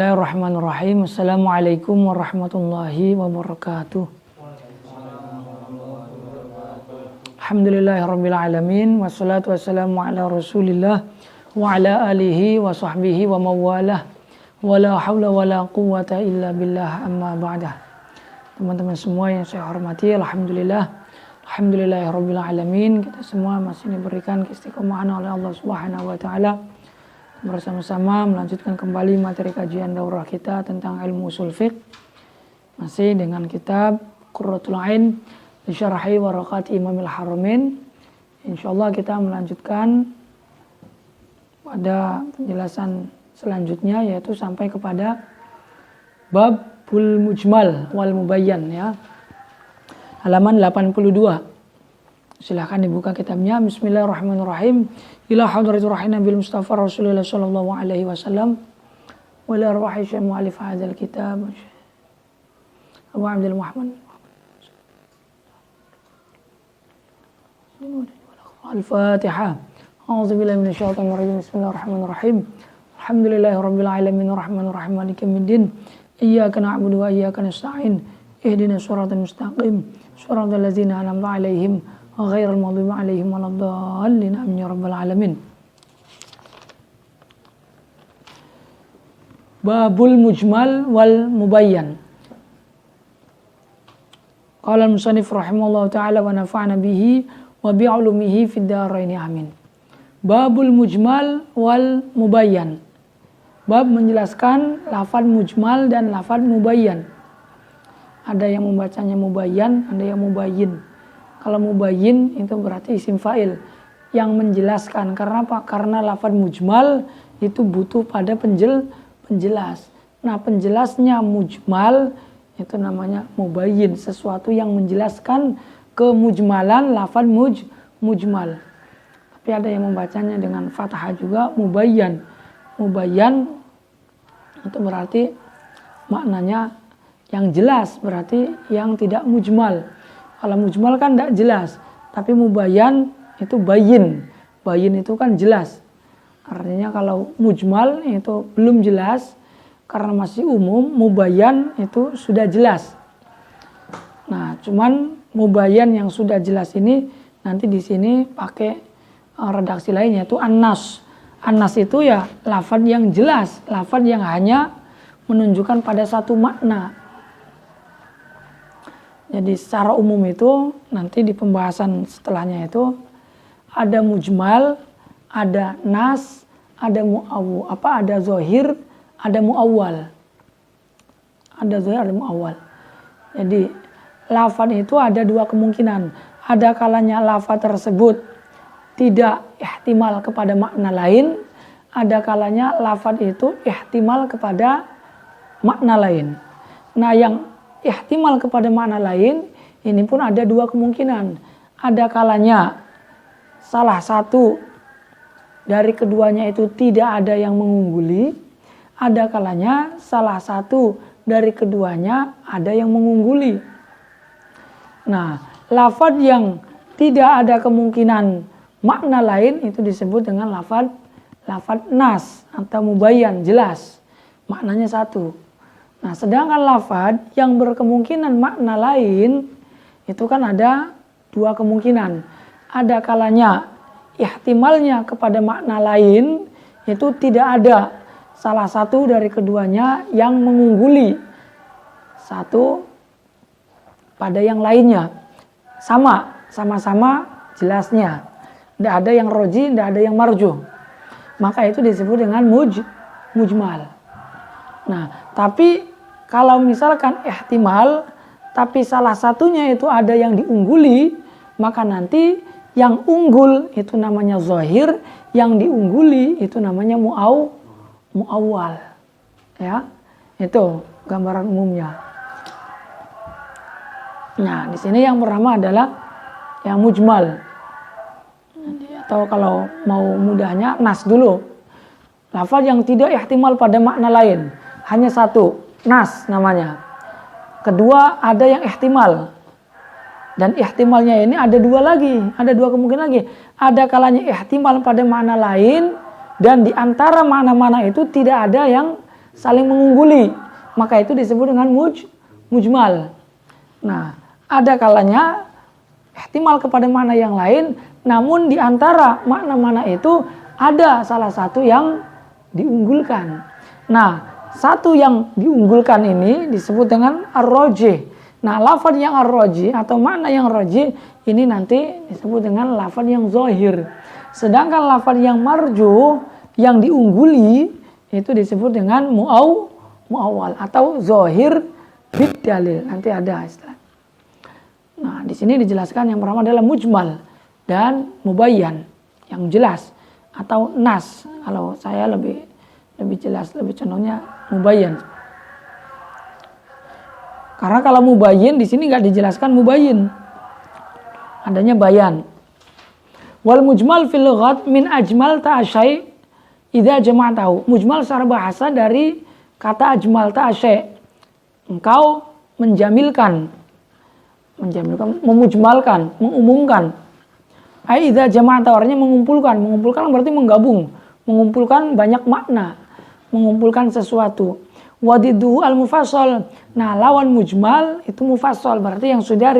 Bismillahirrahmanirrahim. Assalamualaikum warahmatullahi wabarakatuh. Alhamdulillahirabbil alamin wassalatu wassalamu ala Rasulillah wa ala alihi wa sahbihi wa mawalah. Wala haula wala quwwata illa billah, amma ba'dah. Teman-teman semua yang saya hormati, alhamdulillahirabbil alamin. Kita semua masih diberikan keistiqomahan oleh Allah Subhanahu wa taala. Bersama-sama melanjutkan kembali materi kajian daurah kita tentang ilmu ushul fiqh, masih dengan kitab Qurratul Ain li Syarhi Waraqat Imamil Haramain. Insyaallah kita melanjutkan pada penjelasan selanjutnya, yaitu sampai kepada Babul Mujmal wal Mubayyan, ya. Halaman 82. Silahkan dibuka kitabnya. Bismillahirrahmanirrahim. Ila hadratir rahim Nabi Mustafa Rasulullah sallallahu alaihi wasallam wa ila arwahi syekh mu'allif hadzal kitab Abu Abdul Muhammad Al-Fatihah. A'udzu billahi minasyaitonir rajim. Bismillahirrahmanirrahim. Alhamdulillahirabbil alamin arrahmanir rahim maliki yaumiddin. Iyyaka na'budu wa iyyaka nasta'in. Ihdinas siratal mustaqim. Siratal ladzina an'amta 'alaihim ghairil maghdubi 'alaihim waladdallin. Amin ya rabbal alamin. Babul Mujmal wal Mubayyan. Qala al-musannif rahimahullahu ta'ala wa nafa'ana bihi wa bi'ulumihi fid dharain amin. Babul Mujmal wal Mubayyan. Bab menjelaskan lafaz mujmal dan lafaz mubayyan. Ada yang membacanya mubayyan, ada yang mubayyin. Kalau mubayyin itu berarti isim fa'il yang menjelaskan. Karena apa? Karena lafaz mujmal itu butuh pada penjelas. Nah, penjelasnya mujmal itu namanya mubayyin, sesuatu yang menjelaskan kemujmalan lafaz mujmal. Tapi ada yang membacanya dengan fathah juga, mubayyan. Mubayyan itu berarti maknanya yang jelas, berarti yang tidak mujmal. Kalau mujmal kan tidak jelas, tapi mubayyan itu bayin. Bayin itu kan jelas. Artinya kalau mujmal itu belum jelas karena masih umum, mubayyan itu sudah jelas. Nah, cuman mubayyan yang sudah jelas ini nanti di sini pakai redaksi lainnya, itu an-nas. An-nas itu ya lafaz yang jelas, lafaz yang hanya menunjukkan pada satu makna. Jadi secara umum itu nanti di pembahasan setelahnya itu ada mujmal, ada nas, ada ada zohir, ada muawwal. Ada zohir, ada muawwal. Jadi lafaz itu ada dua kemungkinan. Ada kalanya lafaz tersebut tidak ihtimal kepada makna lain, ada kalanya lafaz itu ihtimal kepada makna lain. Nah, yang ihtimal kepada makna lain ini pun ada dua kemungkinan. Ada kalanya salah satu dari keduanya itu tidak ada yang mengungguli, ada kalanya salah satu dari keduanya ada yang mengungguli. Nah, lafaz yang tidak ada kemungkinan makna lain itu disebut dengan lafaz nas atau mubayyan, jelas. Maknanya satu. Nah, sedangkan lafaz yang berkemungkinan makna lain itu kan ada dua kemungkinan. Ada kalanya ihtimalnya kepada makna lain itu tidak ada salah satu dari keduanya yang mengungguli satu pada yang lainnya. Sama-sama jelasnya. Tidak ada yang roji, tidak ada yang marjuh. Maka itu disebut dengan mujmal. Nah, tapi kalau misalkan ihtimal, tapi salah satunya itu ada yang diungguli, maka nanti yang unggul itu namanya zahir, yang diungguli itu namanya muawwal. Ya, itu gambaran umumnya. Nah, di sini yang pertama adalah yang mujmal. Atau kalau mau mudahnya nas dulu. Lafaz yang tidak ihtimal pada makna lain, hanya satu, nas namanya. Kedua ada yang ihtimal. Dan ihtimalnya ini ada dua lagi, ada dua kemungkinan lagi. Ada kalanya ihtimal pada makna lain dan di antara makna-makna itu tidak ada yang saling mengungguli, maka itu disebut dengan mujmal. Nah, ada kalanya ihtimal kepada makna yang lain, namun di antara makna-makna itu ada salah satu yang diunggulkan. Nah, satu yang diunggulkan ini disebut dengan ar-rajih. Nah, lafaz yang ar-rajih atau makna yang rajih ini nanti disebut dengan lafaz yang zahir. Sedangkan lafaz yang marjuh yang diungguli itu disebut dengan muawwal atau zahir bid dalil. Nanti ada istilah. Nah, di sini dijelaskan yang pertama adalah mujmal dan mubayyan yang jelas atau nas. Kalau saya lebih jelas, lebih condongnya mubayyan. Karena kalau mubayyin di sini nggak dijelaskan mubayyin, adanya bayan. Wal mujmal fil lughat min ajmal ta'asy idza jama'tahu. Mujmal secara bahasa dari kata ajmal ta'asy. Engkau menjamilkan, memujmalkan, mengumumkan. Ai idza jama'tahu artinya mengumpulkan. Mengumpulkan berarti menggabung, mengumpulkan banyak makna, mengumpulkan sesuatu. Wadiduhu al-mufassal. Nah, lawan mujmal itu mufassal, berarti yang sudah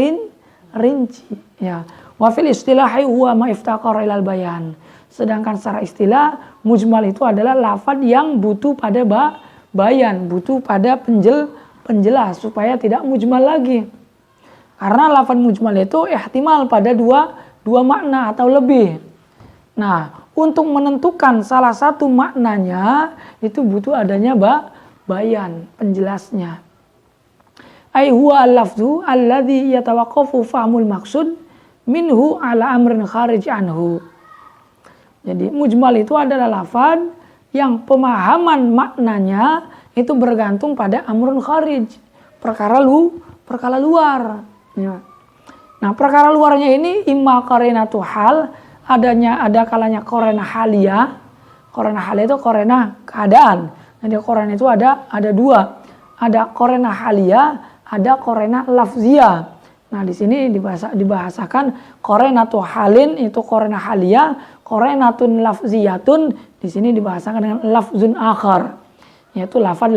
rinci. Ya. Wa fil istilahi huwa ma iftaqara ilal bayan. Sedangkan secara istilah, mujmal itu adalah lafaz yang butuh pada bayan, butuh pada penjelas supaya tidak mujmal lagi. Karena lafaz mujmal itu ihtimal pada dua makna atau lebih. Nah, untuk menentukan salah satu maknanya itu butuh adanya bayan, penjelasnya. Ai huwa al-lafzu alladhi yatawaqqafu fahmul maqsud minhu ala amrin kharij anhu. Jadi mujmal itu adalah lafaz yang pemahaman maknanya itu bergantung pada amrun kharij, perkara luar. Ya. Nah, perkara luarnya ini imma qarinatu hal, ada kalanya qarina haliyah. Qarina haliyah itu qarina keadaan. Jadi qarina itu ada dua. Ada qarina haliyah, ada qarina lafziyah. Nah, di sini dibahasakan qarinatu halin itu qarina haliyah, qarinatun lafziyatun di sini dibahasakan dengan lafzun akhar, yaitu lafaz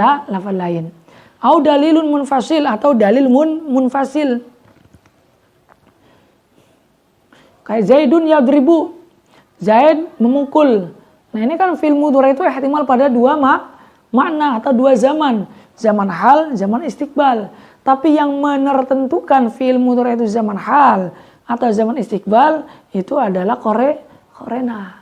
lain. Au dalilun munfasil atau dalil munfasil. Kayak Zaidun yadribu, Zaid memukul. Nah, ini kan fi'il mudhari itu ihtimal pada dua makna atau dua zaman. Zaman hal, zaman istiqbal. Tapi yang menertentukan fi'il mudhari itu zaman hal atau zaman istiqbal itu adalah qarinah.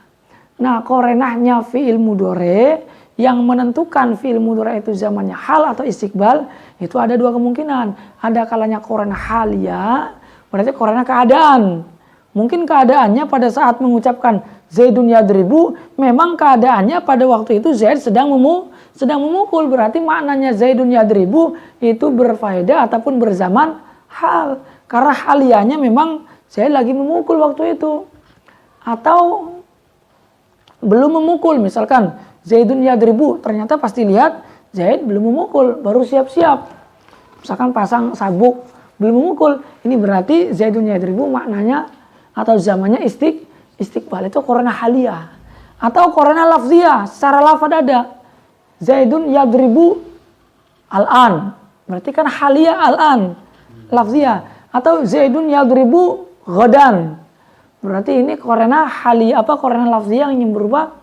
Nah, qarinahnya fi'il mudhari yang menentukan fi'il mudhari itu zamannya hal atau istiqbal itu ada dua kemungkinan. Ada kalanya qarinah haliyah, berarti qarinah keadaan. Mungkin keadaannya pada saat mengucapkan Zaidun yadribu, memang keadaannya pada waktu itu Zaid sedang memukul. Berarti maknanya Zaidun yadribu itu berfaedah ataupun berzaman hal. Karena haliyahnya memang Zaid lagi memukul waktu itu. Atau belum memukul, misalkan Zaidun yadribu, ternyata pasti lihat Zaid belum memukul, baru siap-siap. Misalkan pasang sabuk, belum memukul. Ini berarti Zaidun yadribu maknanya atau zamannya istiqbal itu qarinah haliyah. Atau qarinah lafziyah, secara lafaz ada Zaidun yadribu al-an, berarti kan haliyah al-an, lafziyah. Atau Zaidun yadribu ghadan, berarti ini qarinah haliyah qarinah lafziyah yang berupa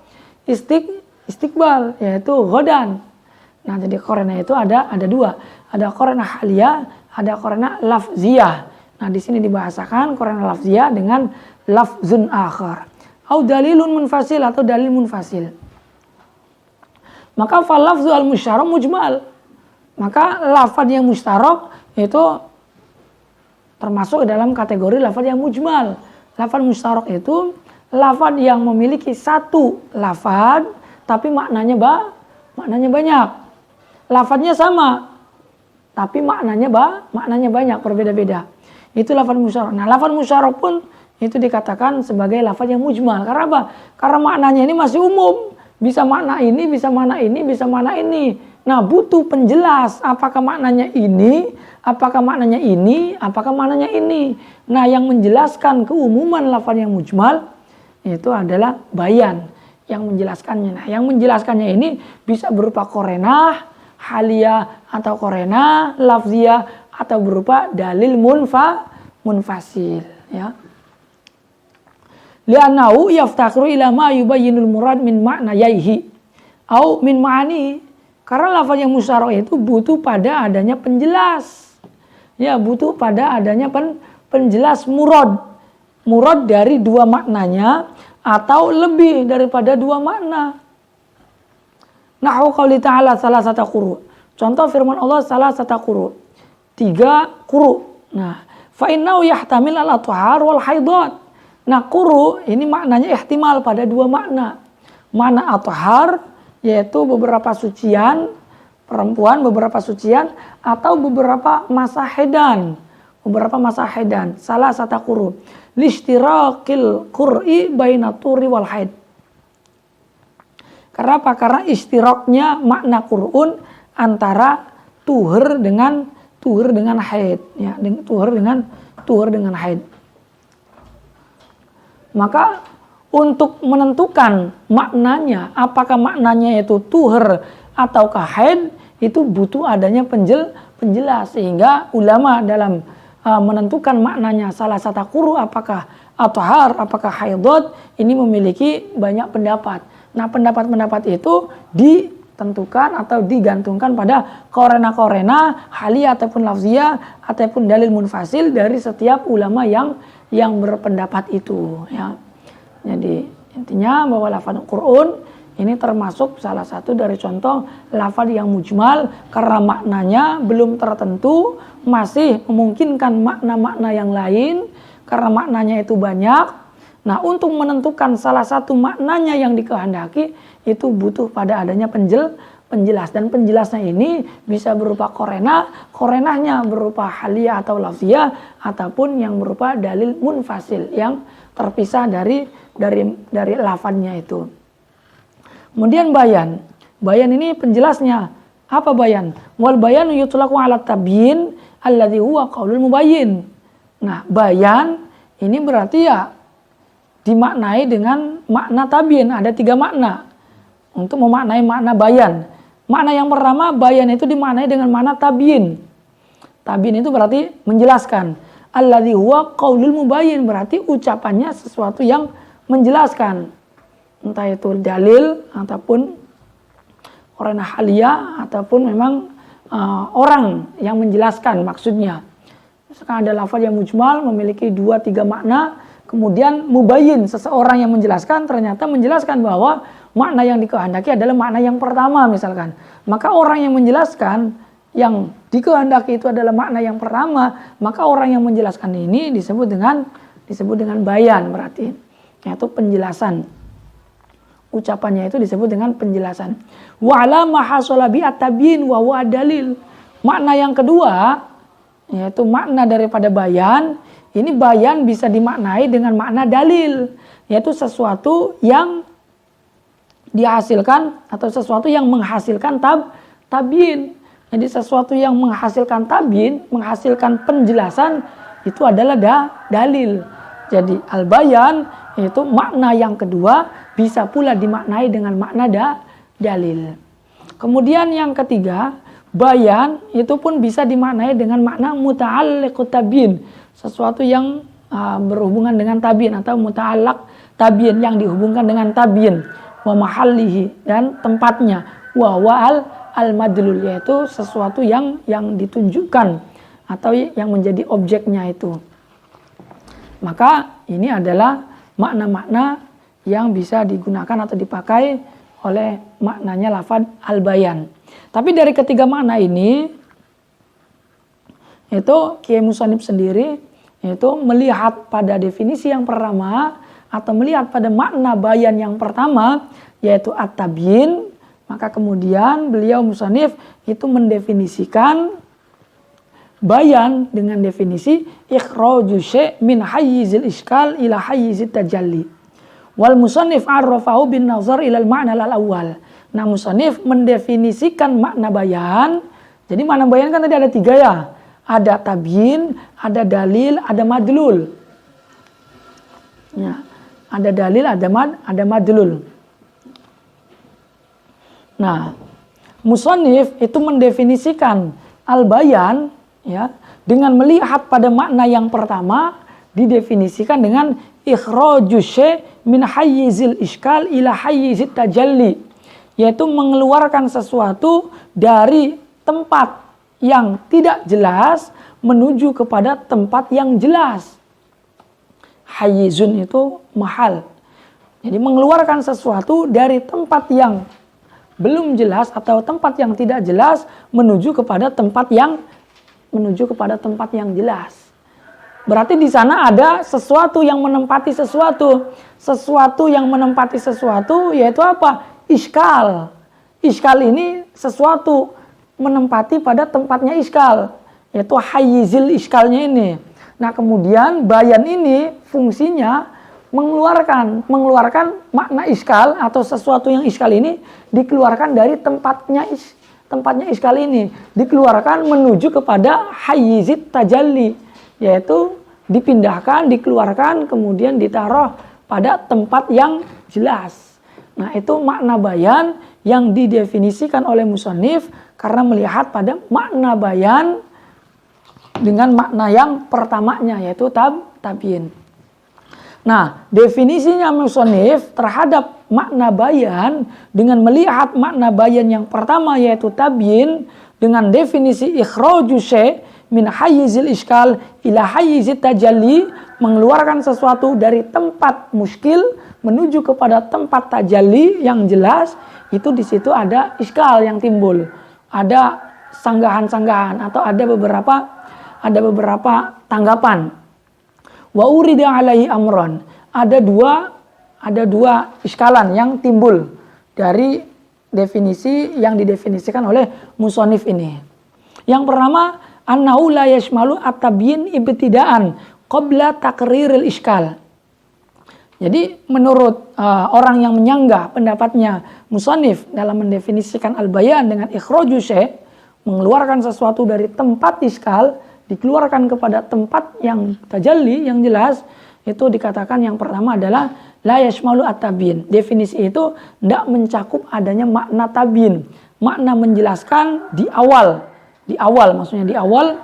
istiqbal, yaitu ghadan. Nah, jadi qarinah itu ada dua, ada qarinah haliyah, ada qarinah lafziyah. Nah, di sini dibahasakan qarinah lafziyah dengan lafzun akhar. Au dalilun munfasil atau dalil munfasil. Maka fal lafzu al musyarak mujmal. Maka lafaz yang musyarak itu termasuk dalam kategori lafaz yang mujmal. Lafaz musyarak itu lafaz yang memiliki satu lafaz tapi maknanya banyak. Lafaznya sama tapi maknanya banyak, berbeda-beda. Itu lafaz musyarak. Nah, lafaz musyarak pun itu dikatakan sebagai lafaz yang mujmal. Karena apa? Karena maknanya ini masih umum. Bisa makna ini, bisa makna ini, bisa makna ini. Nah, butuh penjelas apakah maknanya ini, apakah maknanya ini, apakah maknanya ini. Nah, yang menjelaskan keumuman lafaz yang mujmal itu adalah bayan. yang menjelaskannya. Nah, yang menjelaskannya ini bisa berupa korenah, haliyah atau korenah, lafziyah atau berupa dalil munfasil, ya. Li'annahu yaftakiru ila ma yubayyinul murad min makna yaihi au min ma'ani. Karena lafaz yang musyarah itu butuh pada adanya penjelas. Ya, butuh pada adanya penjelas murad. Murad dari dua maknanya atau lebih daripada dua makna. Nahu qauli ta'ala salasata quru. Contoh firman Allah salasata quru. 3 quru. Nah, fa innahu yahtamil al-athhar wal haidat. Nah, quru ini maknanya ihtimal pada dua makna. Makna athhar yaitu beberapa sucian perempuan, beberapa sucian atau beberapa masa hedan. Beberapa masa hedan. Salah satu quru. Lishtirakil qur'i baina turi wal haid. Karena apa? Karena istiraknya makna qur'un antara tuhur dengan haid, ya, tuhur dengan haid. Maka untuk menentukan maknanya, apakah maknanya itu tuhur ataukah haid, itu butuh adanya penjelas, sehingga ulama dalam menentukan maknanya salah satu quru apakah athhar, apakah haidat, ini memiliki banyak pendapat. Nah, pendapat-pendapat itu ditentukan atau digantungkan pada korena haliyah ataupun lafziyah ataupun dalil munfasil dari setiap ulama yang berpendapat itu, ya. Jadi intinya bahwa lafaz Qur'an ini termasuk salah satu dari contoh lafaz yang mujmal karena maknanya belum tertentu, masih memungkinkan makna-makna yang lain karena maknanya itu banyak. Nah, untuk menentukan salah satu maknanya yang dikehendaki itu butuh pada adanya penjelas, dan penjelasnya ini bisa berupa korenahnya berupa haliyah atau lafziyah ataupun yang berupa dalil munfasil yang terpisah dari lafadznya itu. Kemudian bayan ini penjelasnya. Apa bayan? Wal bayanu yutlaqu ala tabyin alladhi huwa qaulul mubayyin. Nah, bayan ini berarti ya dimaknai dengan makna tabyin. Ada 3 makna untuk memaknai makna bayan. Makna yang pertama, bayan itu dimaknai dengan makna tabyin. Tabyin itu berarti menjelaskan. Alladzi huwa qaulul mubayyin, berarti ucapannya sesuatu yang menjelaskan. Entah itu dalil ataupun korenah haliyah ataupun memang orang yang menjelaskan maksudnya. Misalkan ada lafaz yang mujmal memiliki 2-3 makna, kemudian mubayyin, seseorang yang menjelaskan ternyata menjelaskan bahwa makna yang dikehendaki adalah makna yang pertama misalkan. Maka orang yang menjelaskan yang dikehendaki itu adalah makna yang pertama, maka orang yang menjelaskan ini disebut dengan bayan, berarti yaitu penjelasan. Ucapannya itu disebut dengan penjelasan. Wa ala ma hasala bi at-tabyin wa huwa dalil. Makna yang kedua yaitu makna daripada bayan. Ini bayan bisa dimaknai dengan makna dalil, yaitu sesuatu yang dihasilkan atau sesuatu yang menghasilkan tabyin. Jadi sesuatu yang menghasilkan tabyin, menghasilkan penjelasan, itu adalah dalil. Jadi al-bayan itu makna yang kedua bisa pula dimaknai dengan makna dalil. Kemudian yang ketiga, bayan itu pun bisa dimaknai dengan makna muta'alliqut tabyin, sesuatu yang berhubungan dengan tabyin atau muta'allaq tabyin, yang dihubungkan dengan tabyin, wa mahallihi, dan tempatnya, wa al-madlul, yaitu sesuatu yang ditunjukkan atau yang menjadi objeknya itu. Maka ini adalah makna-makna yang bisa digunakan atau dipakai oleh maknanya lafaz al-bayan. Tapi dari ketiga makna ini, itu Kiai Musannif sendiri itu melihat pada definisi yang pertama atau melihat pada makna bayan yang pertama yaitu at-tabyin, maka kemudian beliau Musannif itu mendefinisikan bayan dengan definisi ikhraju syai' min hayyizil iskal ila hayyizit tajalli. Wal musannif arrafahu bin nazar ila al-ma'na al-awwal. Nah, musannif mendefinisikan makna bayan. Jadi makna bayan kan tadi ada 3 ya. Ada tabyin, ada dalil, ada madlul. Ya, ada dalil, ada madlul. Nah, musannif itu mendefinisikan al-bayan ya dengan melihat pada makna yang pertama, didefinisikan dengan ikhrajus syai' min hayyizil iskal ila hayyizit tajalli, yaitu mengeluarkan sesuatu dari tempat yang tidak jelas menuju kepada tempat yang jelas. Hayyizun itu mahal. Jadi mengeluarkan sesuatu dari tempat yang belum jelas atau tempat yang tidak jelas menuju kepada tempat yang jelas. Berarti di sana ada sesuatu yang menempati sesuatu. Sesuatu yang menempati sesuatu yaitu apa? Iskal. Iskal ini sesuatu menempati pada tempatnya iskal, yaitu hayyizil iskalnya ini. Nah, kemudian bayan ini fungsinya mengeluarkan makna iskal atau sesuatu yang iskal ini dikeluarkan dari tempatnya iskal ini, dikeluarkan menuju kepada hayyizit tajalli, yaitu dipindahkan, dikeluarkan, kemudian ditaruh pada tempat yang jelas. Nah, itu makna bayan yang didefinisikan oleh musannif karena melihat pada makna bayan dengan makna yang pertamanya, yaitu tabyin. Nah, definisinya musannif terhadap makna bayan dengan melihat makna bayan yang pertama, yaitu tabyin, dengan definisi ikhrajus syai' min hayyizil iskal ila hayyizit tajalli, mengeluarkan sesuatu dari tempat muskil menuju kepada tempat tajalli yang jelas. Itu di situ ada iskal yang timbul, ada sanggahan-sanggahan atau ada beberapa tanggapan. Wa urida alaihi amron, ada dua iskalan yang timbul dari definisi yang didefinisikan oleh musannif ini. Yang pertama, annahu la yashmalu at-tabyin ibtidaan qabla taqriril iskal. Jadi menurut orang yang menyanggah pendapatnya musannif dalam mendefinisikan al-bayan dengan ikhrajus syai', mengeluarkan sesuatu dari tempat iskal dikeluarkan kepada tempat yang tajalli, yang jelas, itu dikatakan yang pertama adalah la yashmalu at-tabyin. Definisi itu tidak mencakup adanya makna tabyin, makna menjelaskan di awal maksudnya di awal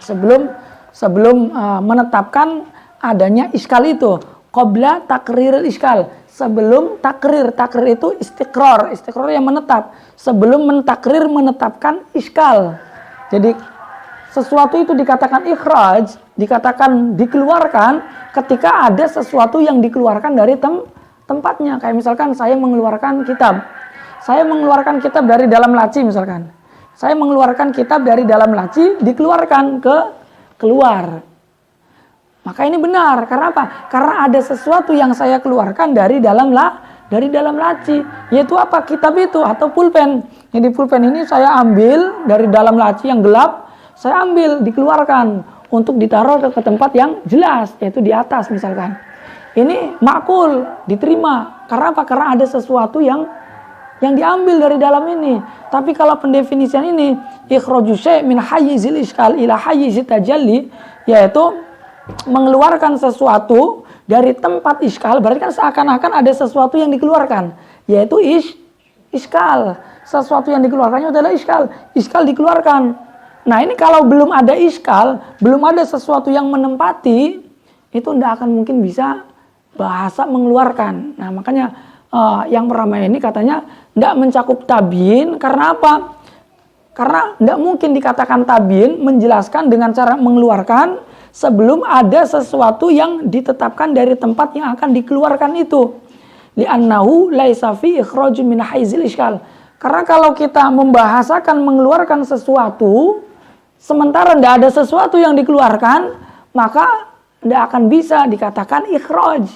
sebelum menetapkan adanya iskal itu, qabla takriril iskal, sebelum takrir itu istiqrar yang menetap, sebelum menetapkan iskal. Jadi sesuatu itu dikatakan ikhraj, dikatakan dikeluarkan ketika ada sesuatu yang dikeluarkan dari tempatnya. Kayak misalkan saya mengeluarkan kitab dari dalam laci misalkan. Saya mengeluarkan kitab dari dalam laci, dikeluarkan keluar. Maka ini benar. Karena apa? Karena ada sesuatu yang saya keluarkan dari dalam laci. Yaitu apa? Kitab itu atau pulpen. Jadi pulpen ini saya ambil dari dalam laci yang gelap, saya ambil, dikeluarkan untuk ditaruh ke tempat yang jelas, yaitu di atas misalkan. Ini makul, diterima. Karena apa? Karena ada sesuatu yang diambil dari dalam ini. Tapi kalau pendefinisian ini, ikhrajus syai' min hayyizil iskal ila hayyizit tajalli, yaitu mengeluarkan sesuatu dari tempat iskal, berarti kan seakan-akan ada sesuatu yang dikeluarkan, yaitu iskal. Sesuatu yang dikeluarkannya adalah iskal. Iskal dikeluarkan. Nah, ini kalau belum ada iskal, belum ada sesuatu yang menempati, itu tidak akan mungkin bisa bahasa mengeluarkan. Nah, makanya yang pertama ini katanya tidak mencakup tabyin. Karena apa? Karena tidak mungkin dikatakan tabyin menjelaskan dengan cara mengeluarkan sebelum ada sesuatu yang ditetapkan dari tempat yang akan dikeluarkan itu. Li'annahu laisa fi ikhrajun min haizil iskal. Karena kalau kita membahasakan mengeluarkan sesuatu sementara tidak ada sesuatu yang dikeluarkan, maka tidak akan bisa dikatakan ikhraj.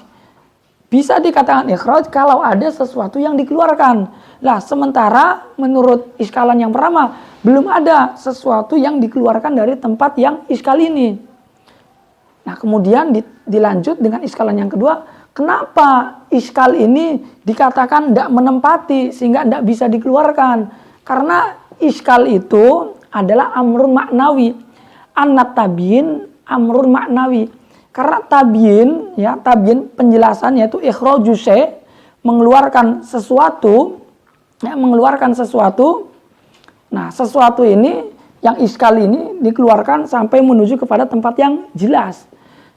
Bisa dikatakan ikhraj kalau ada sesuatu yang dikeluarkan. Lah, sementara menurut iskalan yang pertama, belum ada sesuatu yang dikeluarkan dari tempat yang iskal ini. Nah, kemudian dilanjut dengan iskalan yang kedua. Kenapa iskal ini dikatakan tidak menempati sehingga tidak bisa dikeluarkan? Karena iskal itu adalah amrun maknawi. Annat tabyin amrun maknawi. Karena tabyin penjelasannya itu ikhrajus syai', mengeluarkan sesuatu ya, mengeluarkan sesuatu. Nah, sesuatu ini yang iskal ini dikeluarkan sampai menuju kepada tempat yang jelas.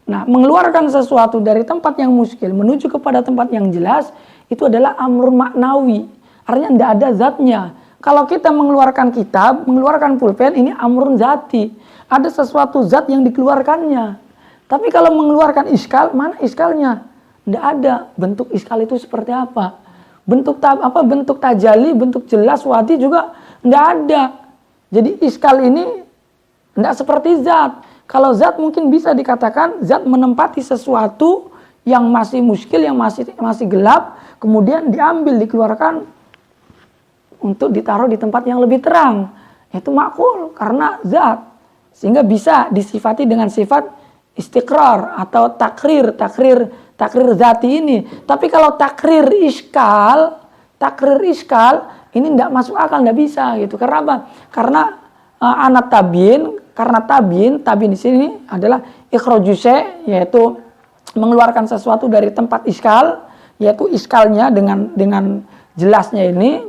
Nah, mengeluarkan sesuatu dari tempat yang muskil menuju kepada tempat yang jelas itu adalah amrun maknawi. Artinya tidak ada zatnya. Kalau kita mengeluarkan kitab, mengeluarkan pulpen, ini amrun zati. Ada sesuatu zat yang dikeluarkannya. Tapi kalau mengeluarkan iskal, mana iskalnya? Tidak ada. Bentuk iskal itu seperti apa? Bentuk tajali, bentuk jelas, wadi juga tidak ada. Jadi iskal ini tidak seperti zat. Kalau zat mungkin bisa dikatakan zat menempati sesuatu yang masih muskil, yang masih gelap, kemudian diambil, dikeluarkan untuk ditaruh di tempat yang lebih terang. Itu makul karena zat. Sehingga bisa disifati dengan sifat istiqrar atau takrir zati ini. Tapi kalau takrir iskal ini tidak masuk akal, tidak bisa gitu. Karena apa? Karena anak tabin di sini adalah ikhraju syai', yaitu mengeluarkan sesuatu dari tempat iskal, yaitu iskalnya dengan jelasnya ini,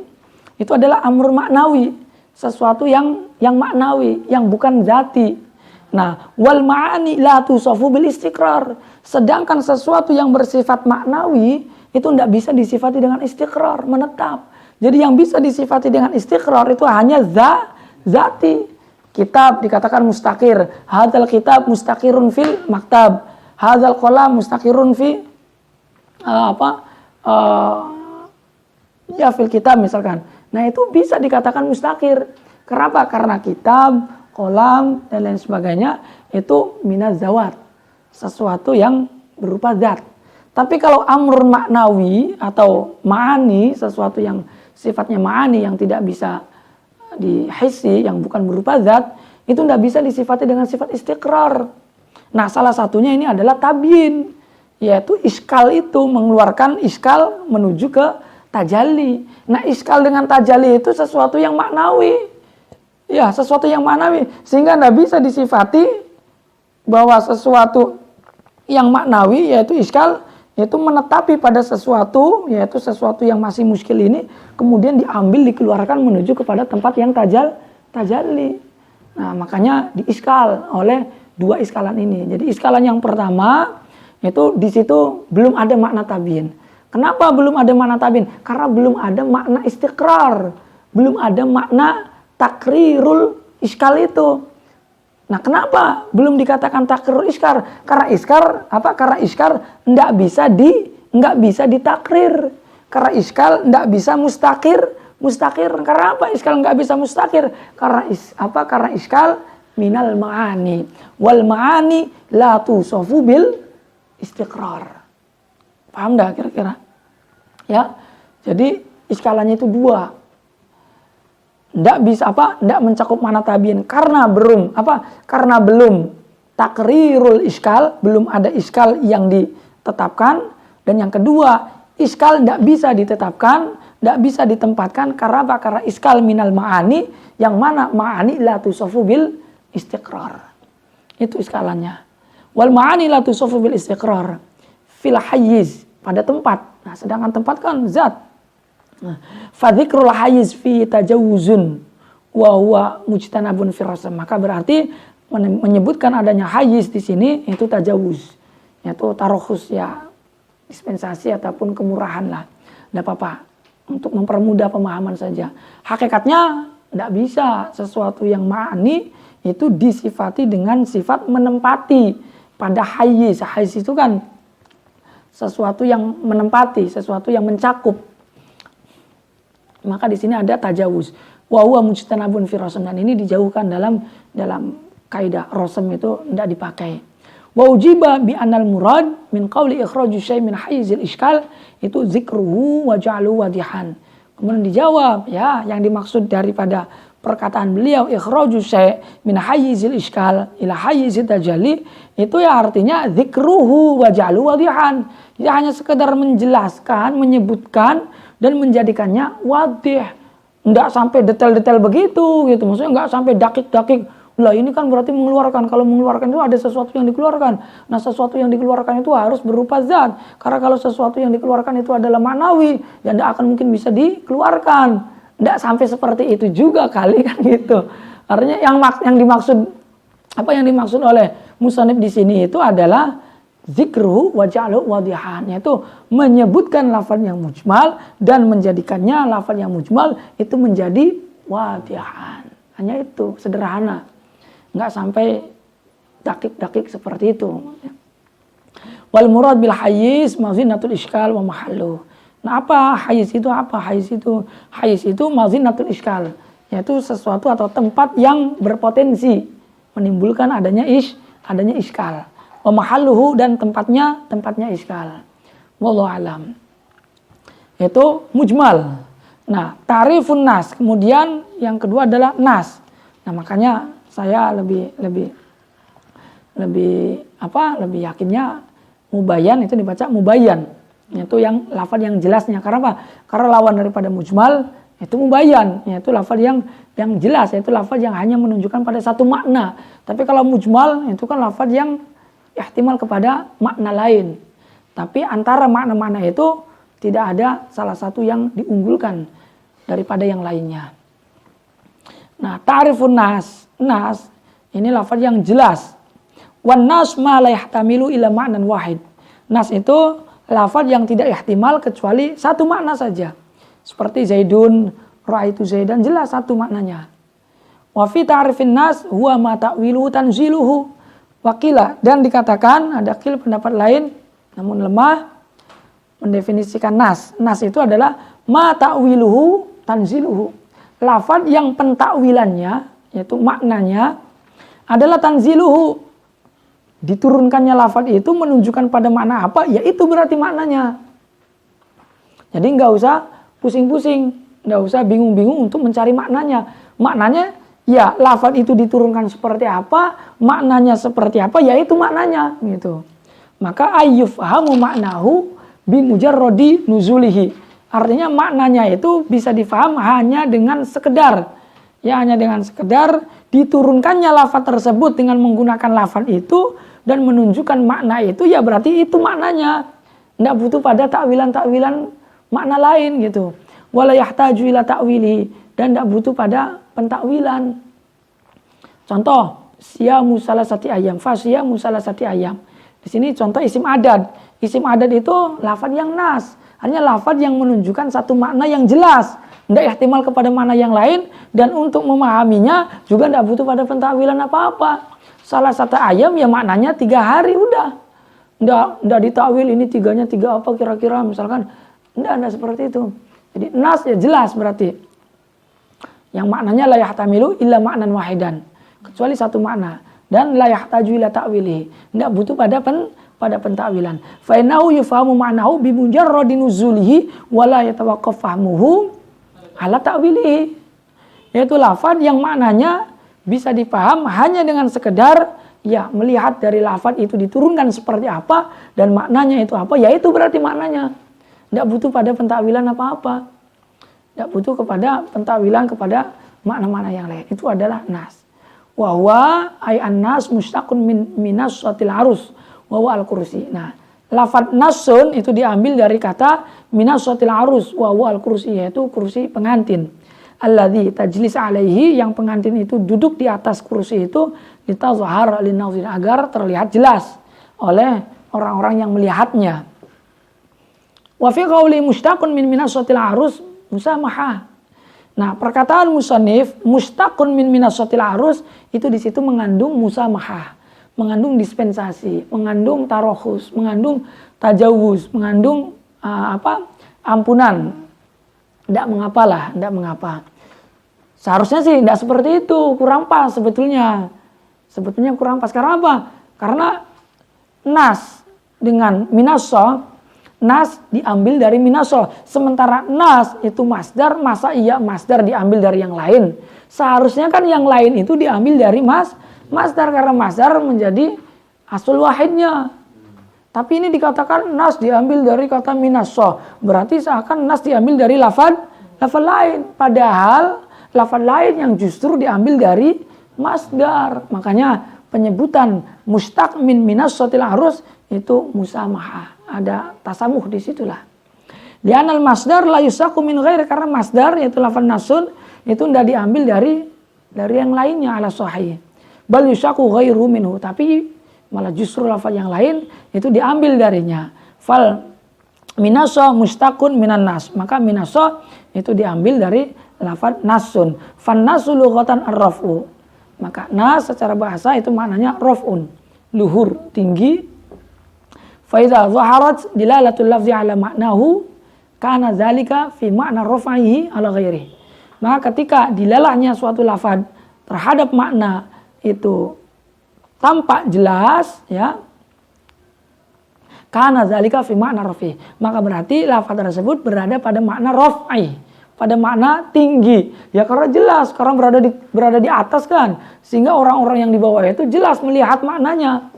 itu adalah amr maknawi, sesuatu yang maknawi, yang bukan zati. Nah, wal ma'ani la tusafu bil istiqrar. Sedangkan sesuatu yang bersifat maknawi itu tidak bisa disifati dengan istiqrar, menetap. Jadi yang bisa disifati dengan istiqrar itu hanya zati. Kitab dikatakan mustaqir. Hadzal kitab mustaqirun fil maktab. Hadzal qalam mustaqirun fi fil kitab misalkan. Nah, itu bisa dikatakan mustaqir. Kenapa? Karena kitab, qalam dan lain sebagainya itu minaz zawat. Sesuatu yang berupa zat. Tapi kalau amrun maknawi atau ma'ani, sesuatu yang sifatnya ma'ani yang tidak bisa dihisi, yang bukan berupa zat, itu tidak bisa disifati dengan sifat istiqrar. Nah, salah satunya ini adalah tabyin, yaitu iskal itu, mengeluarkan iskal menuju ke tajalli. Nah, iskal dengan tajalli itu sesuatu yang maknawi. Ya, sesuatu yang maknawi. Sehingga tidak bisa disifati bahwa sesuatu yang maknawi, yaitu iskal, yaitu menetapi pada sesuatu, yaitu sesuatu yang masih muskil ini, kemudian diambil, dikeluarkan menuju kepada tempat yang tajalli. Nah, makanya diiskal oleh dua iskalan ini. Jadi iskalan yang pertama itu di situ belum ada makna tabyin. Kenapa belum ada makna tabyin? Karena belum ada makna istiqrar, belum ada makna takrirul iskal itu. Nah, kenapa belum dikatakan takrir iskar? Karena iskar enggak bisa ditakrir. Karena iskal enggak bisa mustakir. Karena apa iskal enggak bisa mustakir? Karena iskal minal ma'ani. Wal ma'ani la tusafu bil istiqrar. Paham enggak kira-kira? Ya. Jadi iskalannya itu dua. Tidak mencakup makna tabyin karena belum takrirul iskal, belum ada iskal yang ditetapkan. Dan yang kedua, iskal tidak bisa ditetapkan, tidak bisa ditempatkan karena apa? Karena iskal minal ma'ani, yang mana ma'ani la tusafu bil istiqrar. Itu iskalannya. Wal ma'ani la tusafu bil istiqrar fil hayyiz, pada tempat. Nah, sedangkan tempat kan zat. Fadhikrul hayyiz fi tajawuzun wa huwa mujtanabun fi rasam. Maka berarti menyebutkan adanya hayyiz di sini itu tajawuz, yaitu tarokhus, ya dispensasi ataupun kemurahan lah. Tidak apa-apa, untuk mempermudah pemahaman saja. Hakikatnya tidak bisa sesuatu yang ma'ani itu disifati dengan sifat menempati pada hayyiz. Hayyiz itu kan sesuatu yang menempati, sesuatu yang mencakup. Maka di sini ada tajawuz. Wa huwa mujtanabun fi rasam, dan ini dijauhkan dalam kaidah rasam itu tidak dipakai. Wa ujiba bi anal murad min qawli ikhraju syai' min hayyizil iskal itu zikruhu wa ja'alu wadihan. Kemudian dijawab, ya, yang dimaksud daripada perkataan beliau ikhraju syai' min hayyizil iskal ila hayyizit tajalli itu ya artinya zikruhu wa ja'alu wadihan. Dia hanya sekedar menjelaskan, menyebutkan dan menjadikannya wadih, enggak sampai detail-detail begitu gitu. Maksudnya enggak sampai dakik-dakik. Lah ini kan berarti mengeluarkan. Kalau mengeluarkan itu ada sesuatu yang dikeluarkan. Nah sesuatu yang dikeluarkan itu harus berupa zat. Karena kalau sesuatu yang dikeluarkan itu adalah maknawi, ya tidak akan mungkin bisa dikeluarkan. Tidak sampai seperti itu juga kali kan gitu. Artinya yang dimaksud, apa yang dimaksud oleh musannif di sini itu adalah zikru wa ja'alu wadihan, yaitu menyebutkan lafaz yang mujmal dan menjadikannya lafaz yang mujmal itu menjadi wadihan. Hanya itu, sederhana. Enggak sampai dakik-dakik seperti itu. Wal murad bil hayyiz mazinatul iskal wa mahallu. Nah, apa hayyiz itu? Apa hayyiz itu? Hayyiz itu mazinatul iskal, yaitu sesuatu atau tempat yang berpotensi menimbulkan adanya iskal. Wa mahalluhu, dan tempatnya iskal. Wallahu alam. Itu mujmal. Nah, ta'rifun nas. Kemudian yang kedua adalah nas. Nah, makanya saya lebih yakinnya mubayyan itu dibaca mubayyan. Itu yang lafaz yang jelasnya. Karena apa? Karena lawan daripada mujmal itu mubayyan, yaitu lafaz yang jelas, yaitu lafaz yang hanya menunjukkan pada satu makna. Tapi kalau mujmal itu kan lafaz yang ihtimal kepada makna lain. Tapi antara makna-makna itu tidak ada salah satu yang diunggulkan daripada yang lainnya. Nah, ta'rifun nas. Nas ini lafaz yang jelas. Wan nas ma la yahtamilu ila ma'nan wahid. Nas itu lafaz yang tidak ihtimal kecuali satu makna saja. Seperti Zaidun, ra'aitu Zaidan, jelas satu maknanya. Wa fi ta'rifin nas huwa ma ta'wilu tanziluhu. Wakila, dan dikatakan ada pendapat lain namun lemah mendefinisikan nas. Nas itu adalah ma ta'wiluhu tanziluhu. Lafaz yang pentakwilannya, yaitu maknanya adalah tanziluhu. Diturunkannya lafaz itu menunjukkan pada makna apa, ya itu berarti maknanya. Jadi nggak usah pusing-pusing, nggak usah bingung-bingung untuk mencari maknanya. Maknanya ya lafaz itu diturunkan seperti apa, maknanya seperti apa, ya itu maknanya gitu. Maka ayyufhamu maknahu bimujarrodi nuzulihi. Artinya maknanya itu bisa difaham hanya dengan sekedar, ya hanya dengan sekedar diturunkannya lafaz tersebut dengan menggunakan lafaz itu dan menunjukkan makna itu, ya berarti itu maknanya. Tidak butuh pada takwilan-takwilan makna lain gitu. Wala yahtaju ila ta'wili, dan tidak butuh pada pentakwilan. Contoh, siyamu salasati ayam, fasiyamu salasati ayam. Di sini contoh isim adad. Isim adad itu lafaz yang nas. Hanya lafaz yang menunjukkan satu makna yang jelas. Tidak ihtimal kepada makna yang lain. Dan untuk memahaminya juga tidak butuh pada pentakwilan apa-apa. Salah satu ayam ya maknanya 3 hari udah. Tidak ditakwil ini tiganya 3 apa kira-kira misalkan. Tidak seperti itu. Jadi nas ya jelas berarti. Yang maknanya la yahtamilu illa ma'nan wahidan. Kecuali satu makna. Dan la yahtaju ila ta'wilihi. Tidak butuh pada pentakwilan. Fa innahu yufhamu ma'nahu bi mujarradi nuzulihi wa la yatawaqqaf fahmuhu ala ta'wilihi. Yaitu lafaz yang maknanya bisa dipaham hanya dengan sekedar ya melihat dari lafaz itu diturunkan seperti apa dan maknanya itu apa, ya itu berarti maknanya. Tidak butuh pada pentakwilan apa-apa. Tidak butuh kepada pentakwilan kepada makna-makna yang lain. Itu adalah nas. Wa huwa ay an-nas mustaqun minas satil arus wa huwa al-kursi. Nah, lafaz nasun itu diambil dari kata minas satil arus wa huwa al-kursi, yaitu kursi pengantin. Alladzi tajlis alaihi, yang pengantin itu duduk di atas kursi itu litazhar linazir, agar terlihat jelas oleh orang-orang yang melihatnya. Wa fi qauli mustaqun min minas satil arus musamahah. Nah, perkataan musannif mustaqun min minasatil arus itu di situ mengandung musamahah, mengandung dispensasi, mengandung tarohus, mengandung tajawuz, mengandung ampunan. Tidak mengapalah, tidak mengapa. Seharusnya sih tidak seperti itu, kurang pas sebetulnya. Sebetulnya kurang pas. Karena apa? Karena nas dengan minasa, nas diambil dari minaso. Sementara nas itu masdar, masa iya masdar diambil dari yang lain? Seharusnya kan yang lain itu diambil dari masdar, karena masdar menjadi asul wahidnya. Tapi ini dikatakan nas diambil dari kata minaso. Berarti seakan nas diambil dari lafaz lain. Padahal lafaz lain yang justru diambil dari masdar. Makanya penyebutan mustaq min minas sotil arus itu musamahah. Ada tasamuh di situlah. Li'anal masdar la yusaku min ghairi, karena masdar yaitu lafaz nasun itu tidak diambil dari yang lainnya ala sahih. Bal yusaku ghairu minhu, tapi malah justru lafaz yang lain itu diambil darinya. Fal minasa mustaqun minan nas, maka minasa itu diambil dari lafaz nasun. Fan nasu lughatan ar-raf'u, maka nas secara bahasa itu maknanya raf'un, luhur, tinggi. Fa idza zaharat dilalatul lafzi ala ma'nahu kana zalika fi makna raf'ihi ala ghairihi. Maka ketika dilalahnya suatu lafaz terhadap makna itu tampak jelas, ya, kana zalika fi makna raf'i, maka berarti lafaz tersebut berada pada makna raf'i, pada makna tinggi. Ya karena jelas, karena berada di atas kan, sehingga orang-orang yang di bawah itu jelas melihat maknanya.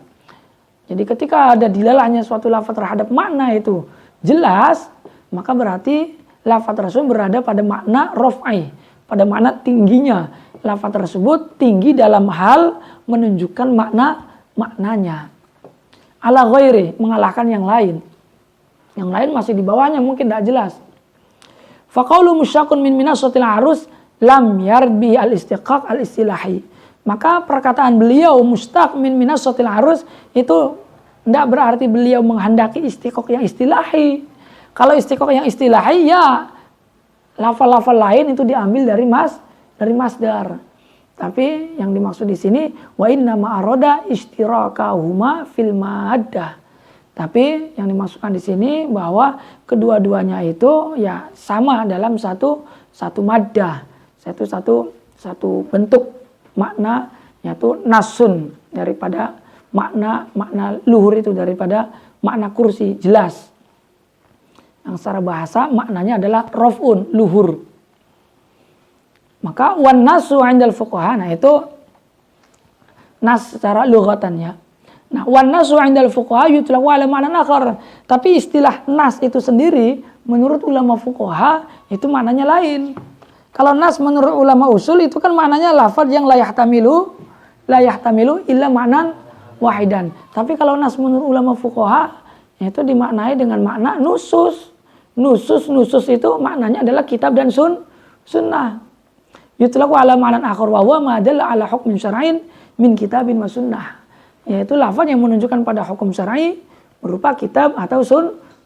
Jadi ketika ada dilalahnya suatu lafaz terhadap makna itu jelas, maka berarti lafaz tersebut berada pada makna raf'i, pada makna tingginya. Lafaz tersebut tinggi dalam hal menunjukkan maknanya. Ala ghairi, mengalahkan yang lain. Yang lain masih di bawahnya, mungkin tidak jelas. Faqaulu musyaqun min minasatil arus lam yarbi al-istiqaq al-istilahi. Maka perkataan beliau mustaq min minasatil arus itu tidak berarti beliau menghendaki istiqaq yang istilahi. Kalau istiqaq yang istilahi, ya lafal-lafal lain itu diambil dari masdar. Tapi yang dimaksud di sini wa inna ma'aroda istirakahuma fil maddah. Tapi yang dimaksudkan di sini bahwa kedua-duanya itu ya sama dalam satu maddah, satu bentuk makna, yaitu nasun, daripada makna luhur itu, daripada makna kursi, jelas. Yang secara bahasa maknanya adalah raf'un, luhur. Maka wan nasu 'indal fuqaha, nah itu nas secara lughatannya. Nah, wan nasu 'indal fuqaha yutlaqu ala ma'nan akhar. Tapi istilah nas itu sendiri menurut ulama fuqaha itu maknanya lain. Kalau nas menurut ulama usul itu kan maknanya lafaz yang la yahtamilu illa ma'nan wahidan. Tapi kalau nas menurut ulama fuqaha itu dimaknai dengan makna nusus. Nusus itu maknanya adalah kitab dan sunnah. Yutlaqu ala ma'nan akhar wa huwa ma dalla ala hukmin syar'in min kitabin wa sunnah. Yaitu lafaz yang menunjukkan pada hukum syar'i berupa kitab atau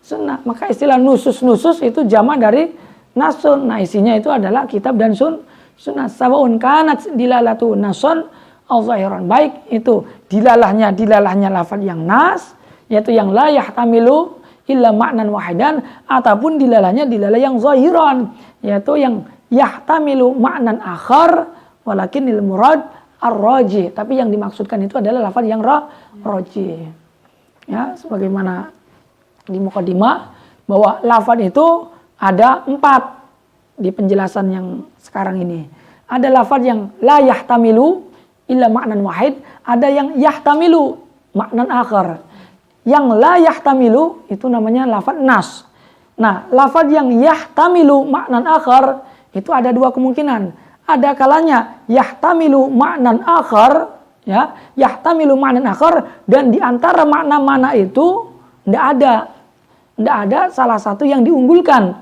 sunnah. Maka istilah nusus itu jamak dari nasun. Nah, isinya itu adalah kitab dan sunnah. Sawaun kanat dilalatu nasun au zahiran, baik itu dilalahnya lafaz yang nas, yaitu yang la yahtamilu illa ma'nan wahidan, ataupun dilalahnya dilalah yang zahiran, yaitu yang yahtamilu ma'nan akhar walakinil murad ar-rajih, tapi yang dimaksudkan itu adalah lafaz yang rajih. Ya, sebagaimana di muqaddimah bahwa lafaz itu ada 4 di penjelasan yang sekarang ini. Ada lafaz yang la yahtamilu illa ma'nan wahid, ada yang yahtamilu ma'nan akhar. Yang la yahtamilu itu namanya lafaz nas. Nah, lafaz yang yahtamilu ma'nan akhar itu ada 2 kemungkinan. Ada kalanya yahtamilu ma'nan akhar, ya, yahtamilu ma'nan akhar, dan di antara makna-makna itu tidak ada salah satu yang diunggulkan.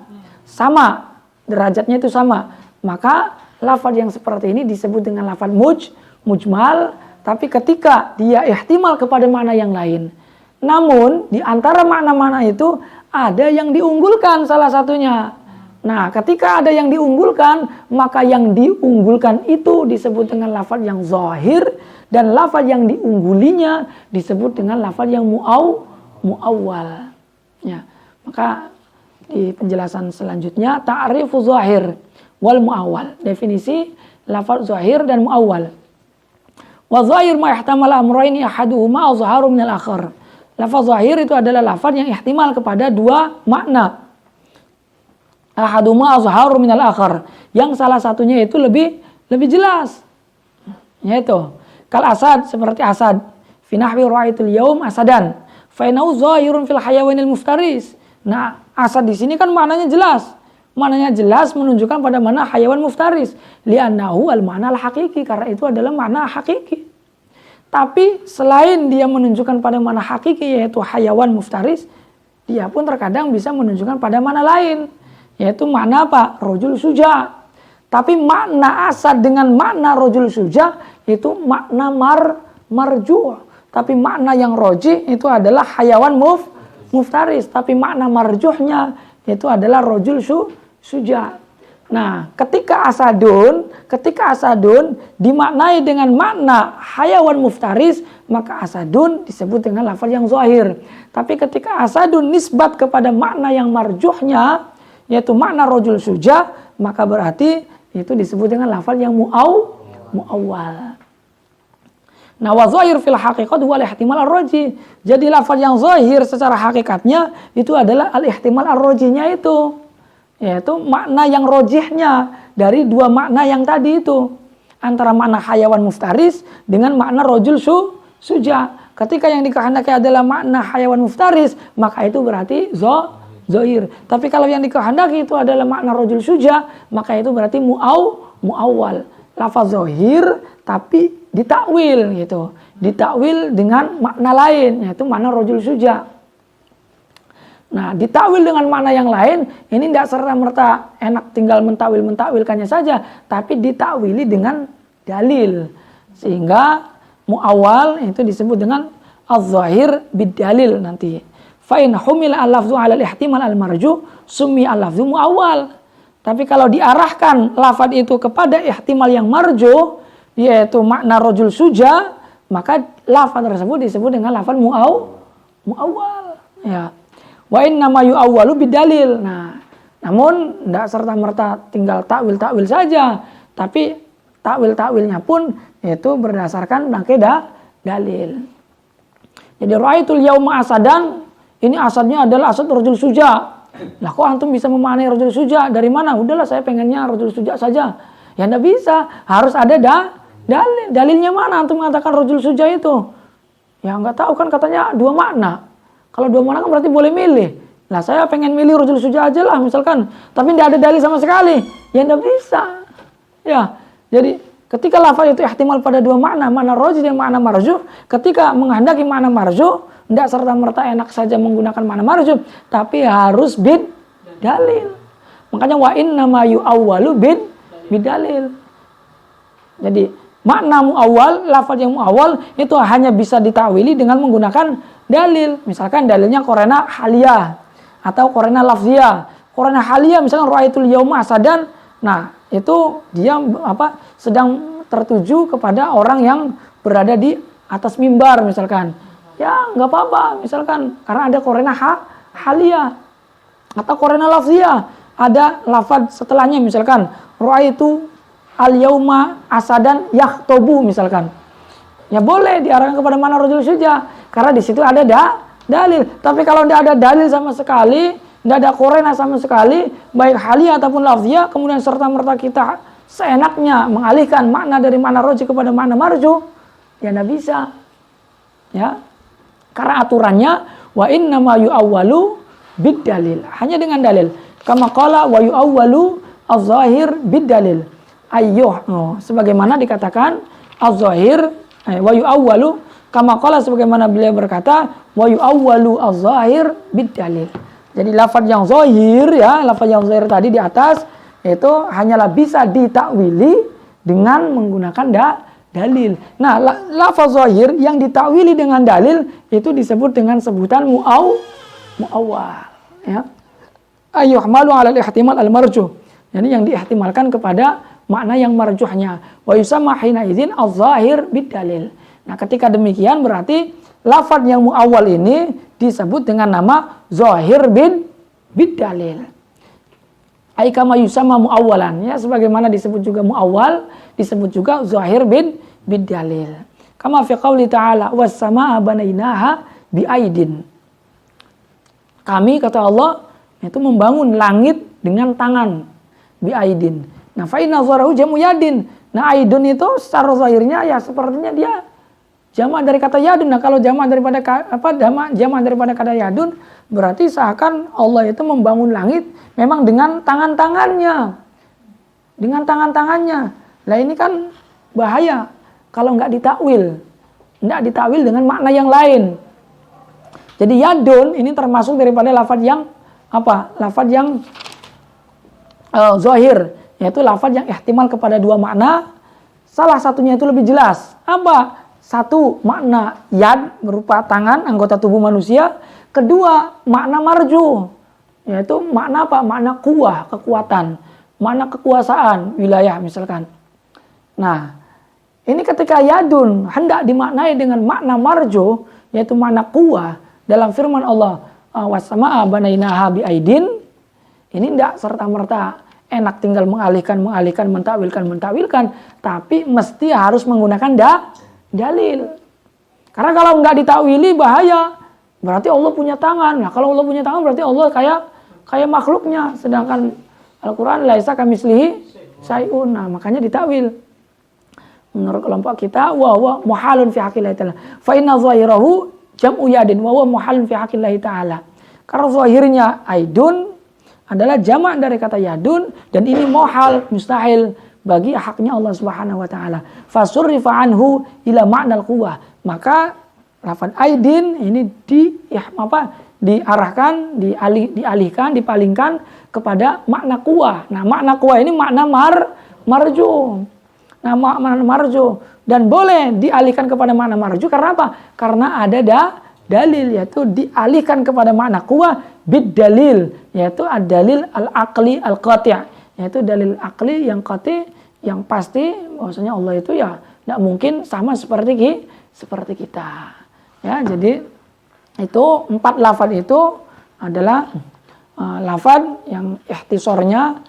Sama, derajatnya itu sama. Maka lafaz yang seperti ini disebut dengan lafaz mujmal, tapi ketika dia ihtimal kepada makna yang lain. Namun di antara makna-makna itu ada yang diunggulkan salah satunya. Nah, ketika ada yang diunggulkan, maka yang diunggulkan itu disebut dengan lafaz yang zahir, dan lafaz yang diunggulinya disebut dengan lafaz yang muawwal. Ya, maka di penjelasan selanjutnya ta'rifu zahir wal muawwal, definisi lafaz zahir dan muawwal. Wa zahir ma ihtamala amrayni ahaduhuma aw zaharu min al-akhar. Lafaz zahir itu adalah lafaz yang ihtimal kepada 2 makna. Ahaduhuma aw zaharu min al-akhar, yang salah satunya itu lebih jelas. Yaitu kal asad, seperti asad. Fi nahwi ra'aitul yaum asadan. Fa innahu zahirun fil hayawanil muftaris. Nah, asad di sini kan maknanya jelas. Maknanya jelas menunjukkan pada mana hayawan muftaris. Li'annahu al-ma'na al-hakiki. Karena itu adalah makna hakiki. Tapi selain dia menunjukkan pada makna hakiki yaitu hayawan muftaris, dia pun terkadang bisa menunjukkan pada makna lain. Yaitu makna apa? Rajul suja. Tapi makna asad dengan makna rajul suja itu makna marjuh. Tapi makna yang roji itu adalah hayawan muftaris. Tapi makna marjuhnya itu adalah rajul suja. Nah, ketika asadun dimaknai dengan makna hayawan muftaris, maka asadun disebut dengan lafaz yang zahir. Tapi ketika asadun nisbat kepada makna yang marjuhnya, yaitu makna rajul suja, maka berarti itu disebut dengan lafaz yang muawwal. Nah, wa zahir fil haqiqat wal ihtimal ar-raji. Jadi lafaz yang zahir secara hakikatnya itu adalah al-ihtimal ar-rajinya itu. Yaitu makna yang rojihnya dari dua makna yang tadi itu. Antara makna hayawan muftaris dengan makna rajul suja. Ketika yang dikehendaki adalah makna hayawan muftaris, maka itu berarti zahir. Tapi kalau yang dikehendaki itu adalah makna rajul suja, maka itu berarti muawwal. Lafaz zahir tapi ditakwil gitu. Ditakwil dengan makna lain, yaitu makna rajul suja. Nah, ditakwil dengan makna yang lain, ini tidak serta-merta enak tinggal mentakwilkannya saja, tapi ditakwili dengan dalil. Sehingga muawwal itu disebut dengan az-zahir bid-dalil nanti. Fa in humila al-lafzu 'ala al-ihtimal al-marjuh summi al-lafzu muawwal. Tapi kalau diarahkan lafaz itu kepada ihtimal yang marjuh, yaitu makna rajul suja, maka lafaz tersebut disebut dengan lafaz muawwal. Ya. Wa inna ma yu'awwalu bidalil. Nah, namun tidak serta-merta tinggal takwil saja, tapi takwilnya pun itu berdasarkan dalil. Jadi ra'aitul yauma asadan, ini asadnya adalah asad rajul suja. Lah kok antum bisa memaknai rajul suja? Dari mana? Udahlah saya pengennya rajul suja saja. Ya enggak bisa, harus ada dalil. Dalilnya mana antum mengatakan rajul suja itu? Ya enggak tahu kan katanya dua makna. Kalau dua makna kan berarti boleh milih. Lah saya pengen milih rajul suja aja lah misalkan. Tapi tidak ada dalil sama sekali. Ya tidak bisa. Ya, jadi ketika lafaz itu ihtimal pada dua makna, makna rajih dan makna marjuh. Ketika menghendaki makna marjuh, tidak serta-merta enak saja menggunakan makna marjuh. Tapi harus dalil. Makanya wa inna ma yu'awwalu bidalil. Jadi makna muawwal, lafaz yang muawwal itu hanya bisa ditawili dengan menggunakan dalil. Misalkan dalilnya korena haliyah atau korena lafziyah. Korena haliyah misalkan ra'aitul yauma asadan. Nah, itu dia sedang tertuju kepada orang yang berada di atas mimbar misalkan. Ya, enggak apa-apa misalkan karena ada korena haliyah atau korena lafziyah. Ada lafaz setelahnya misalkan ra'aitu al-yauma asadan yakhtobu misalkan. Ya boleh diarahkan kepada mana rajul suja karena di situ ada dalil. Tapi kalau tidak ada dalil sama sekali, tidak ada korena sama sekali, baik haliyah ataupun lafziyah, kemudian serta-merta kita seenaknya mengalihkan makna dari makna rajih kepada makna marjuh, ya tidak bisa. Ya. Karena aturannya wa inna ma yu'awwalu bid-dalil. Hanya dengan dalil. Kama qala wa yu'awwalu az-zahir bid-dalil. Sebagaimana dikatakan az-zahir wa yu'awwalu kama qala sebagaimana beliau berkata wa yu'awwalu az-zahir bid-dalil. Jadi lafaz yang zahir ya, lafaz yang zahir tadi di atas itu hanyalah bisa ditakwili dengan menggunakan dalil. Nah, lafaz zahir yang ditakwili dengan dalil itu disebut dengan sebutan muawwal ya. Ayyuhmalu 'ala al-ihtimal al-marjuh. Jadi yang diihtimalkan kepada makna yang marjuhnya. Wa yusamma hina idzin az-zahir bid-dalil. Nah, ketika demikian berarti lafaz yang muawwal ini disebut dengan nama zahir bid-dalil. Ai kama yusamma muawwalan ya, sebagaimana disebut juga muawwal, disebut juga zahir bid-dalil. Kama fi qouli ta'ala was-samaa'a banainaha bi'aidin. Kami kata Allah itu membangun langit dengan tangan bi'aidin. Nah, fa inna zarahu jamu yadin. Nah, aidun itu secara zahirnya ya sepertinya dia Jamak dari kata yadun. Nah, kalau jamak daripada jamak daripada kata yadun berarti seakan Allah itu membangun langit memang dengan tangan-tangannya. Dengan tangan-tangannya. Nah, ini kan bahaya kalau nggak ditakwil. Nggak ditakwil dengan makna yang lain. Jadi yadun ini termasuk daripada lafaz yang lafaz yang zahir, yaitu lafaz yang ihtimal kepada dua makna. Salah satunya itu lebih jelas. Apa? Satu, makna yad berupa tangan, anggota tubuh manusia. Kedua, makna marju, yaitu makna apa? Makna kuwah, kekuatan. Makna kekuasaan, wilayah misalkan. Nah, ini ketika yadun hendak dimaknai dengan makna marju, yaitu makna kuwah, dalam firman Allah, wasama'a banainaha biaidin, ini tidak serta-merta enak tinggal mengalihkan, mentakwilkan, tapi mesti harus menggunakan dalil. Karena kalau nggak ditakwili bahaya. Berarti Allah punya tangan. Nah, kalau Allah punya tangan berarti Allah kayak makhluknya. Sedangkan Al-Quran laisa kamitslihi syai'un. Nah, makanya ditakwil. Menurut kelompok kita, wa huwa muhalun fi haqqillahi ta'ala. Fa inna zahirahu jam'u yadin wa huwa muhalun fi haqqillahi ta'ala. Karena zahirnya aidun adalah jamak dari kata yadun dan ini muhal, mustahil bagi haknya Allah Subhanahu wa taala. Fasurrifa anhu ila ma'nal quwwah. Maka lafaz aidin ini dialihkan, dipalingkan kepada makna kuwah. Nah, makna kuwah ini makna marju. Nah, makna marju dan boleh dialihkan kepada makna marju karena apa? Karena ada dalil, yaitu dialihkan kepada makna kuwah bid dalil, yaitu ad-dalil al-aqli al-qati', yaitu dalil akli yang qati', yang pasti bahwasanya Allah itu ya tidak mungkin sama seperti kita. Ya, jadi itu 4 lafaz itu adalah lafaz yang ikhtisornya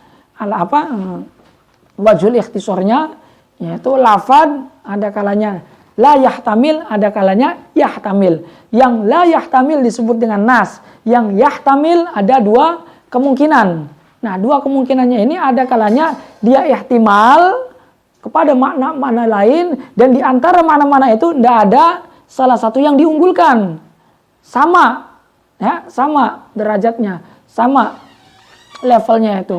wajhul ikhtisornya, yaitu lafaz ada kalanya la yahtamil, ada kalanya yahtamil. Yang la yahtamil disebut dengan nas, yang yahtamil ada 2 kemungkinan. Nah, 2 kemungkinannya ini ada kalanya dia ihtimal kepada makna-makna lain dan di antara mana-mana itu tidak ada salah satu yang diunggulkan. Sama derajatnya, sama levelnya itu.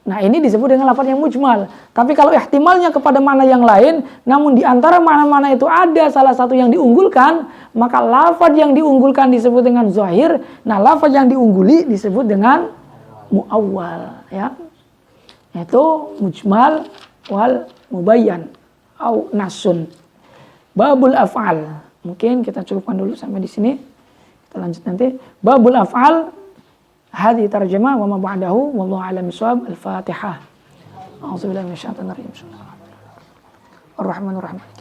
Nah, ini disebut dengan lafaz yang mujmal. Tapi kalau ihtimalnya kepada makna yang lain, namun di antara mana-mana itu ada salah satu yang diunggulkan, maka lafaz yang diunggulkan disebut dengan zahir. Nah, lafaz yang diungguli disebut dengan muawwal, ya. Itu mujmal wal mubayyan au nasun. Babul af'al. Mungkin kita cukupkan dulu sampai di sini. Kita lanjut nanti. Babul af'al. Hadhi tarjamah wa ma ba'dahu wallahu a'lam bishawab. Al-Fatihah. A'udzubillahi minasyaitonir rajim. Ar-Rahmanir Rahim.